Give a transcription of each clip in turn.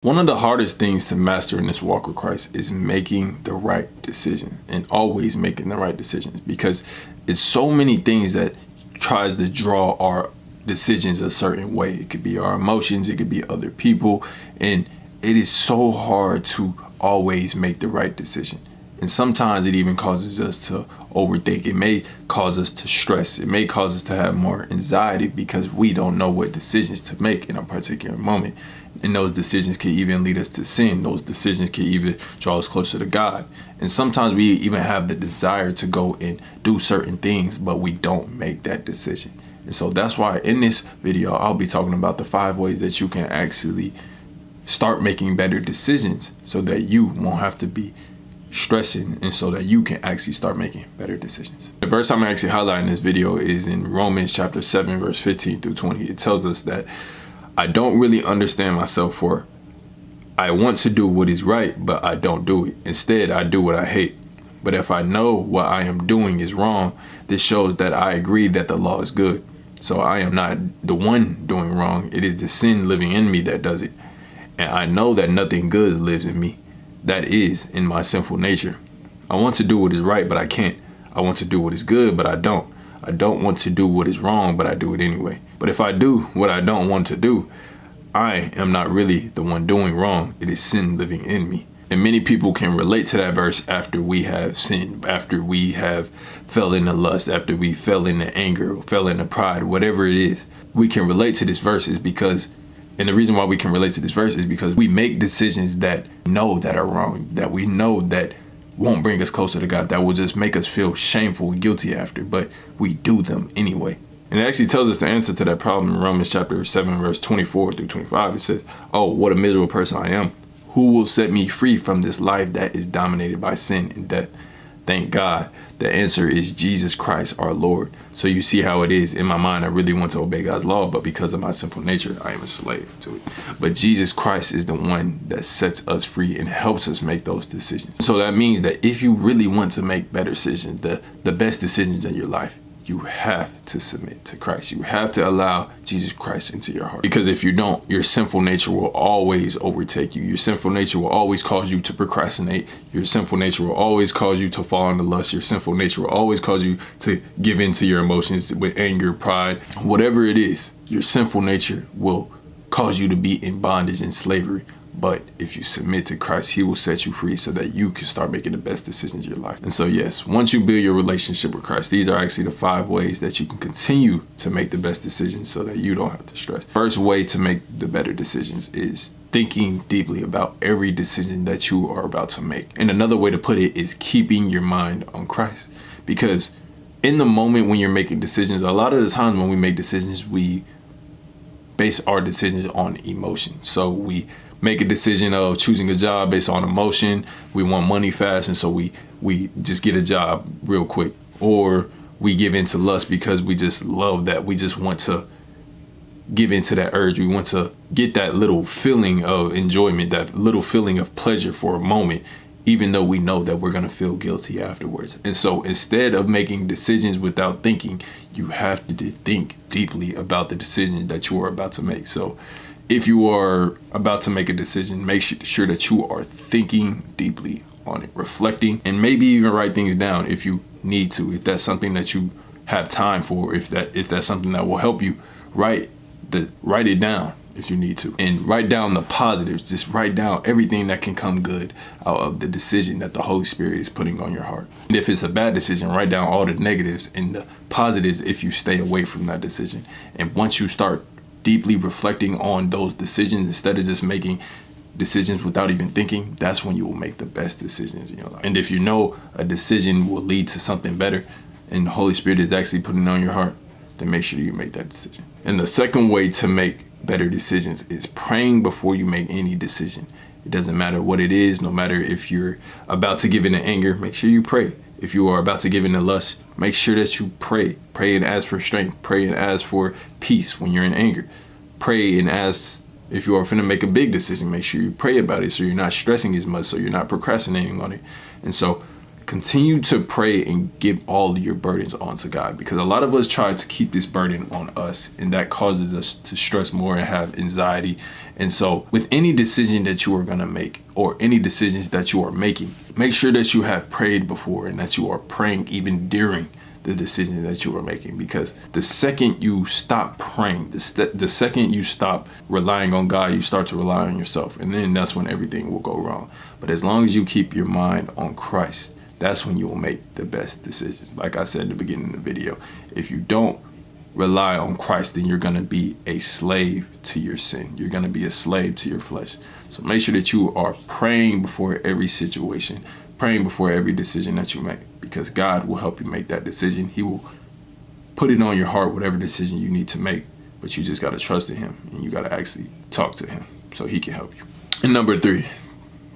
One of the hardest things to master in this walk with Christ is making the right decision, and always making the right decisions, because it's so many things that tries to draw our decisions a certain way. It could be our emotions, it could be other people, and it is so hard to always make the right decision. And sometimes it even causes us to overthink. It may cause us to stress. It may cause us to have more anxiety because we don't know what decisions to make in a particular moment. And those decisions can even lead us to sin. Those decisions can even draw us closer to God. And sometimes we even have the desire to go and do certain things, but we don't make that decision. And so that's why in this video, I'll be talking about the 5 ways that you can actually start making better decisions so that you won't have to be stressing, and so that you can actually start making better decisions. The verse I'm actually highlighting in this video is in Romans chapter 7, verse 15 through 20. It tells us that I don't really understand myself, for I want to do what is right, but I don't do it. Instead, I do what I hate. But if I know what I am doing is wrong, this shows that I agree that the law is good. So I am not the one doing wrong. It is the sin living in me that does it. And I know that nothing good lives in me, that is, in my sinful nature. I want to do what is right, but I can't. I want to do what is good, but I don't. I don't want to do what is wrong, but I do it anyway. But if I do what I don't want to do, I am not really the one doing wrong. It is sin living in me. And many people can relate to that verse after we have sinned, after we have fell into lust, after we fell into anger, fell into pride, whatever it is. We can relate to this verse is because, and the reason why we can relate to this verse is because we make decisions that are wrong, that we know that won't bring us closer to God, that will just make us feel shameful and guilty after, but we do them anyway. And it actually tells us the answer to that problem in Romans chapter 7, verse 24 through 25. It says, "Oh, what a miserable person I am. Who will set me free from this life that is dominated by sin and death? Thank God. The answer is Jesus Christ, our Lord." So you see how it is. In my mind, I really want to obey God's law, but because of my sinful nature, I am a slave to it. But Jesus Christ is the one that sets us free and helps us make those decisions. So that means that if you really want to make better decisions, the best decisions in your life, you have to submit to Christ. You have to allow Jesus Christ into your heart. Because if you don't, your sinful nature will always overtake you. Your sinful nature will always cause you to procrastinate. Your sinful nature will always cause you to fall into lust. Your sinful nature will always cause you to give in to your emotions with anger, pride, whatever it is. Your sinful nature will cause you to be in bondage and slavery. But if you submit to Christ, he will set you free so that you can start making the best decisions of your life. And so, yes, once you build your relationship with Christ, these are actually the 5 ways that you can continue to make the best decisions so that you don't have to stress. First way to make the better decisions is thinking deeply about every decision that you are about to make. And another way to put it is keeping your mind on Christ. Because in the moment when you're making decisions, a lot of the times when we make decisions, we base our decisions on emotion. So we make a decision of choosing a job based on emotion. We want money fast, and so we just get a job real quick. Or we give into lust because we just love that. We just want to give into that urge. We want to get that little feeling of enjoyment, that little feeling of pleasure for a moment, even though we know that we're going to feel guilty afterwards. And so instead of making decisions without thinking, you have to think deeply about the decision that you are about to make. So if you are about to make a decision, make sure that you are thinking deeply on it, reflecting, and maybe even write things down if you need to. If that's something that you have time for, if that's something that will help you, write it down if you need to, and write down the positives. Just write down everything that can come good out of the decision that the Holy Spirit is putting on your heart. And if it's a bad decision, write down all the negatives and the positives if you stay away from that decision. And once you start deeply reflecting on those decisions instead of just making decisions without even thinking, that's when you will make the best decisions in your life. And if you know a decision will lead to something better and the Holy Spirit is actually putting it on your heart, then make sure you make that decision. And the second way to make better decisions is praying before you make any decision. It doesn't matter what it is. No matter if you're about to give in to anger, make sure you pray. If you are about to give in to lust, make sure that you pray. Pray and ask for strength. Pray and ask for peace when you're in anger. Pray and ask if you are finna make a big decision. Make sure you pray about it so you're not stressing as much, so you're not procrastinating on it. And so continue to pray and give all of your burdens onto God, because a lot of us try to keep this burden on us, and that causes us to stress more and have anxiety. And so with any decision that you are going to make, or any decisions that you are making, make sure that you have prayed before and that you are praying even during the decision that you are making. Because the second you stop praying, the second you stop relying on God, you start to rely on yourself, and then that's when everything will go wrong. But as long as you keep your mind on Christ, that's when you will make the best decisions. Like I said at the beginning of the video, if you don't rely on Christ, then you're going to be a slave to your sin. You're going to be a slave to your flesh. So make sure that you are praying before every situation, praying before every decision that you make, because God will help you make that decision. He will put it on your heart, whatever decision you need to make, but you just got to trust in him, and you got to actually talk to him so he can help you. And number 3,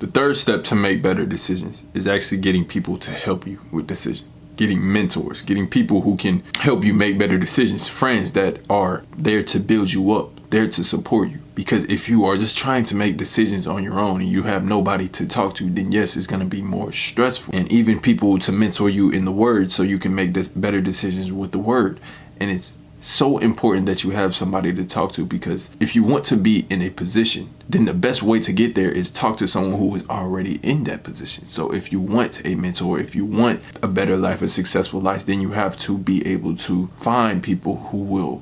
the third step to make better decisions is actually getting people to help you with decisions. Getting mentors, getting people who can help you make better decisions, friends that are there to build you up, there to support you. Because if you are just trying to make decisions on your own and you have nobody to talk to, then yes, it's going to be more stressful. And even people to mentor you in the word so you can make better decisions with the word. And it's so important that you have somebody to talk to, because if you want to be in a position, then the best way to get there is talk to someone who is already in that position. So if you want a mentor, if you want a better life, a successful life, then you have to be able to find people who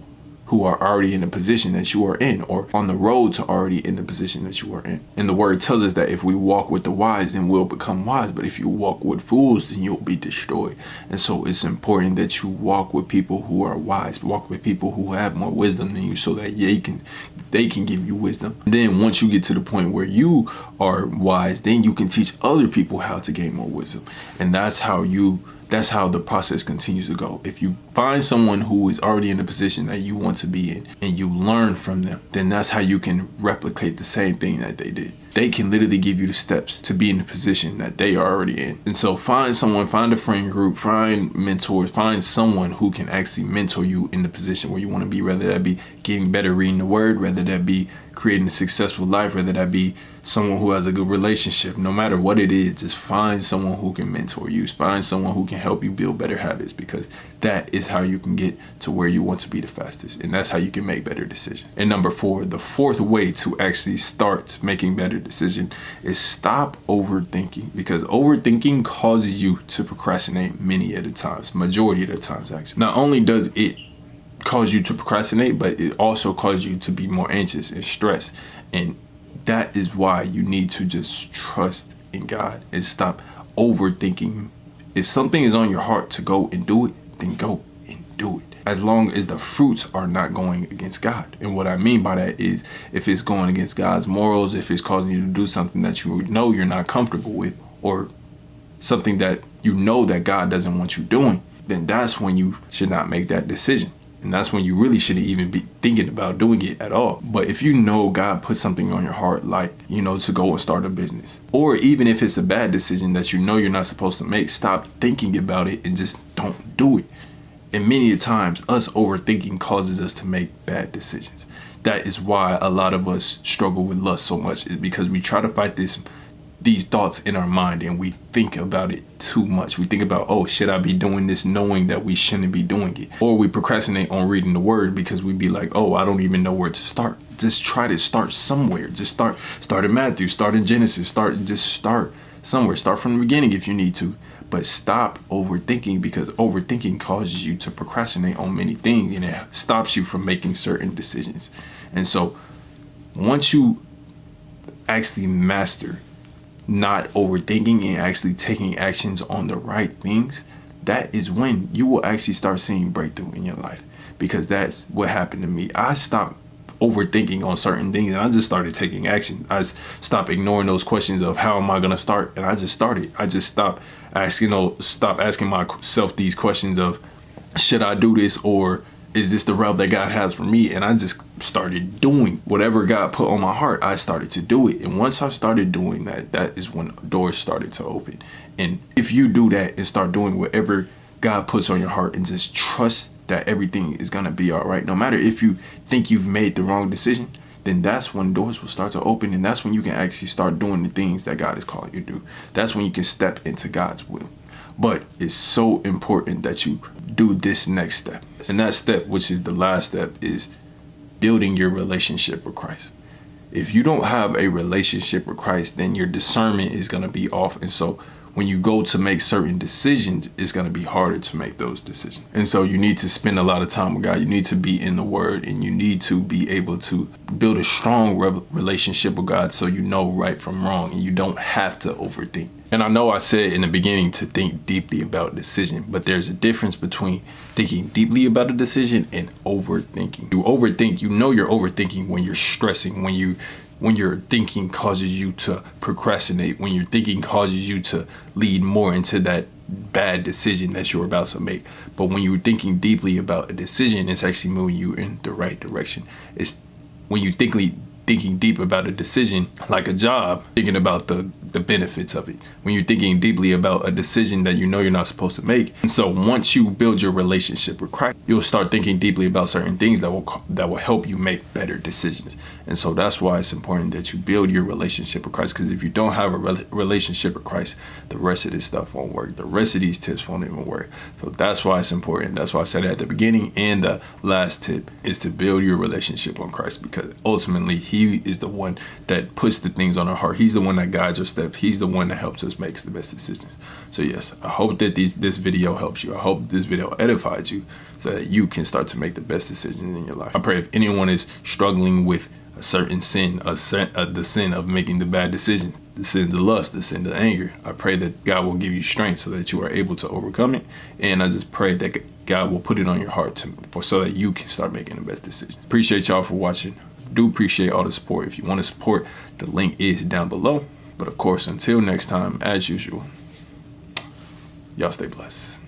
are already in the position that you are in, or on the road to already in the position that you are in. And the word tells us that if we walk with the wise, then we'll become wise. But if you walk with fools, then you'll be destroyed. And so it's important that you walk with people who are wise, walk with people who have more wisdom than you, so that they can give you wisdom. And then once you get to the point where you are wise, then you can teach other people how to gain more wisdom. And that's how the process continues to go. If you find someone who is already in the position that you want to be in and you learn from them, then that's how you can replicate the same thing that they did. They can literally give you the steps to be in the position that they are already in. And so find someone, find a friend group, find mentors, find someone who can actually mentor you in the position where you want to be, whether that be getting better reading the word, whether that be creating a successful life, whether that be someone who has a good relationship. No matter what it is, just find someone who can mentor you, find someone who can help you build better habits, because that is how you can get to where you want to be the fastest, and that's how you can make better decisions. And number 4, the fourth way to actually start making better decisions is stop overthinking, because overthinking causes you to procrastinate many of the times, majority of the times actually. Not only does it cause you to procrastinate, but it also causes you to be more anxious and stressed. And that is why you need to just trust in God and stop overthinking. If something is on your heart to go and do it, then go and do it, as long as the fruits are not going against God. And what I mean by that is, if it's going against God's morals, if it's causing you to do something that you know you're not comfortable with, or something that you know that God doesn't want you doing, then that's when you should not make that decision. And that's when you really shouldn't even be thinking about doing it at all. But if you know God put something on your heart, like, to go and start a business, or even if it's a bad decision that you know you're not supposed to make, stop thinking about it and just don't do it. And many times, us overthinking causes us to make bad decisions. That is why a lot of us struggle with lust so much, is because we try to fight these thoughts in our mind, and we think about it too much. We think about, oh, should I be doing this, knowing that we shouldn't be doing it? Or we procrastinate on reading the word because we be like, oh, I don't even know where to start. Just try to start somewhere. Just start in Matthew, start in Genesis, start somewhere. Start from the beginning if you need to. But stop overthinking, because overthinking causes you to procrastinate on many things, and it stops you from making certain decisions. And so once you actually master not overthinking and actually taking actions on the right things, that is when you will actually start seeing breakthrough in your life. Because that's what happened to me. I stopped overthinking on certain things, and I just started taking action. I stopped ignoring those questions of how am I going to start, and I just started. I just stopped asking myself these questions of, should I do this, or is this the route that God has for me? And I just started doing whatever God put on my heart. I started to do it. And once I started doing that, that is when doors started to open. And if you do that and start doing whatever God puts on your heart, and just trust that everything is going to be all right, no matter if you think you've made the wrong decision, then that's when doors will start to open. And that's when you can actually start doing the things that God is calling you to do. That's when you can step into God's will. But it's so important that you do this next step. And that step, which is the last step, is building your relationship with Christ. If you don't have a relationship with Christ, then your discernment is going to be off. And so when you go to make certain decisions, it's going to be harder to make those decisions. And so you need to spend a lot of time with God. You need to be in the Word, and you need to be able to build a strong relationship with God so you know right from wrong, and you don't have to overthink. And I know I said in the beginning to think deeply about a decision, but there's a difference between thinking deeply about a decision and overthinking. You overthink, you know you're overthinking when you're stressing, when your thinking causes you to procrastinate, when your thinking causes you to lead more into that bad decision that you're about to make. But when you're thinking deeply about a decision, it's actually moving you in the right direction. It's when you thinking deep about a decision, like a job, thinking about the benefits of it. When you're thinking deeply about a decision that you know you're not supposed to make. And so once you build your relationship with Christ, you'll start thinking deeply about certain things that will help you make better decisions. And so that's why it's important that you build your relationship with Christ, because if you don't have a relationship with Christ, the rest of this stuff won't work. The rest of these tips won't even work. So that's why it's important. That's why I said it at the beginning, and the last tip is to build your relationship on Christ, because ultimately He is the one that puts the things on our heart. He's the one that guides our steps. He's the one that helps us make the best decisions. So yes, I hope that this video helps you. I hope this video edified you so that you can start to make the best decisions in your life. I pray if anyone is struggling with a certain sin, the sin of making the bad decisions, the sin of lust, the sin of anger, I pray that God will give you strength so that you are able to overcome it. And I just pray that God will put it on your heart so that you can start making the best decisions. Appreciate y'all for watching. Do appreciate all the support. If you want to support, the link is down below. But of course, until next time, as usual, y'all stay blessed.